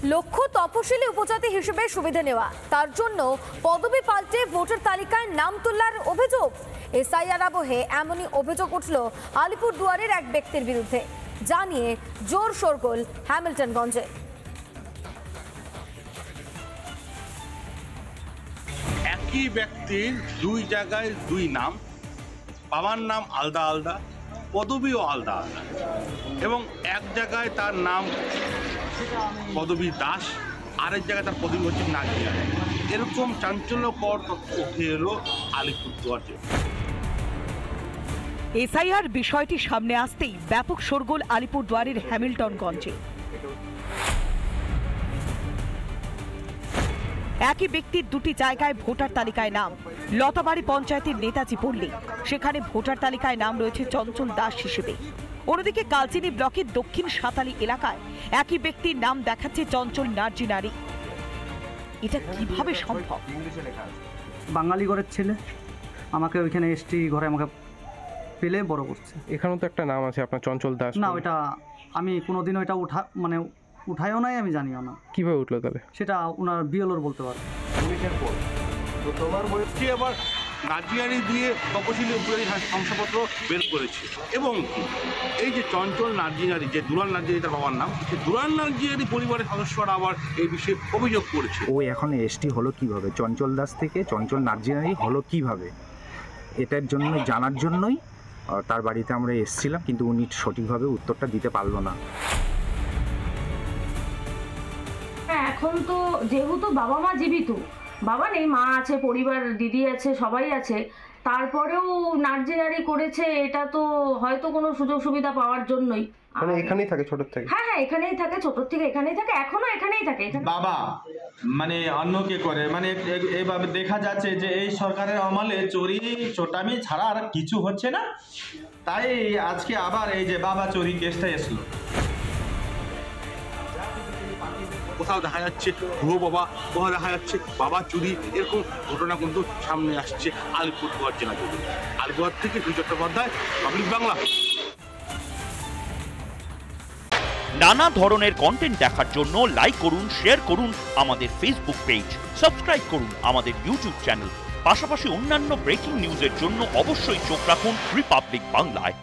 লক্ষ্য তপশিলি উপজাতি হিসেবে সুবিধা নেওয়া, তার জন্য পদবি পাল্টে ভোটার তালিকায় নাম তোলার অভিযোগ। এসআইআর আবহে এমনই অভিযোগ উঠল আলিপুরদুয়ারের এক ব্যক্তির বিরুদ্ধে, জানিয়ে জোর শোরগোল হ্যামিল্টনগঞ্জে। একই ব্যক্তির দুই জায়গায় দুই নাম, বাবার নাম আলাদা আলাদা, পদবিও আলাদা আলাদা, এবং এক জায়গায় তার নাম পদবী দাস, আরেক জায়গায় তার পদবী হচ্ছে নাজিয়া। এরকম চাঞ্চল্যকর তথ্য উঠে এলো আলিপুরদুয়ারে। এসআইআর বিষয়টি সামনে আসতেই ব্যাপক শোরগোল আলিপুরদুয়ারের হ্যামিল্টনগঞ্জে। একই ব্যক্তির দুটি জায়গায় ভোটার তালিকায় নাম। লতাবাড়ি পঞ্চায়েতের নেতাজি পল্লী, সেখানে ভোটার তালিকায় নাম রয়েছে চঞ্চল দাস হিসেবে। অন্যদিকে কালচিনি ব্লকের দক্ষিণ সাঁতালি এলাকায় একই ব্যক্তির নাম দেখাচ্ছে চঞ্চল নার্জি নারী। এটা কিভাবে সম্ভব? বাঙালি ঘরের ছেলে, আমাকে ওইখানে এসটি ঘরে আমাকে পেলে বড় করছে। এখানেও তো একটা নাম আছে আপনার, চঞ্চল দাস। না, ওইটা আমি কোনোদিনও এটা উঠায়ও নাই, আমি জানিও না কিভাবে উঠলো তাহলে। সেটা ওনার বিএলওর বলতে পারে। আবার নাজিয়ারি দিয়ে তপশিলি উপজাতি শংসাপত্র বের করেছে, এবং এই যে চঞ্চল নার্জিনারি, যে দুলাল নার্জিনারি তার বাবার নাম, সেই দুলাল নার্জিনারি পরিবারের সদস্যরা আবার এই বিষয়ে অভিযোগ করেছে। ও এখন এসটি হলো কিভাবে, চঞ্চল দাস থেকে চঞ্চল নার্জিনারি হলো কিভাবে, এটার জন্য জানার জন্যই তার বাড়িতে আমরা এসেছিলাম, কিন্তু উনি সঠিকভাবে উত্তরটা দিতে পারলো না। এখন তো যেহেতু বাবা মা জীবিত, বাবা নেই, মা আছে, পরিবার, দিদি আছে, সবাই আছে, তারপরেও নার্জিনারি করেছে, এটা তো হয়তো কোনো সুযোগ সুবিধা পাওয়ার জন্যই। মানে এখানেই থাকে ছোট থেকে? হ্যাঁ, এখানেই থাকে, ছোট থেকে এখানেই থাকে, এখনো এখানেই থাকে। বাবা মানে অন্যকে করে, মানে এইভাবে দেখা যাচ্ছে যে এই সরকারের আমলে চুরি চোটামি ছাড়া আর কিছু হচ্ছে না, তাই আজকে আবার এই যে বাবা চুরি কেসটা এসলো। কোথাও দেখা যাচ্ছে ভুয়ো বাবা, কোথাও দেখা যাচ্ছে বাবা চুরি, এরকম ঘটনা কিন্তু সামনে আসছে আলিপুরদুয়ার জেলা থেকে। আলিপুরদুয়ার থেকে চট্টোপাধ্যায়, পাবলিক বাংলা। নানা ধরনের কন্টেন্ট দেখার জন্য লাইক করুন, শেয়ার করুন আমাদের ফেসবুক পেজ, সাবস্ক্রাইব করুন আমাদের ইউটিউব চ্যানেল। পাশাপাশি অন্যান্য ব্রেকিং নিউজের জন্য অবশ্যই চোখ রাখুন রিপাবলিক বাংলায়।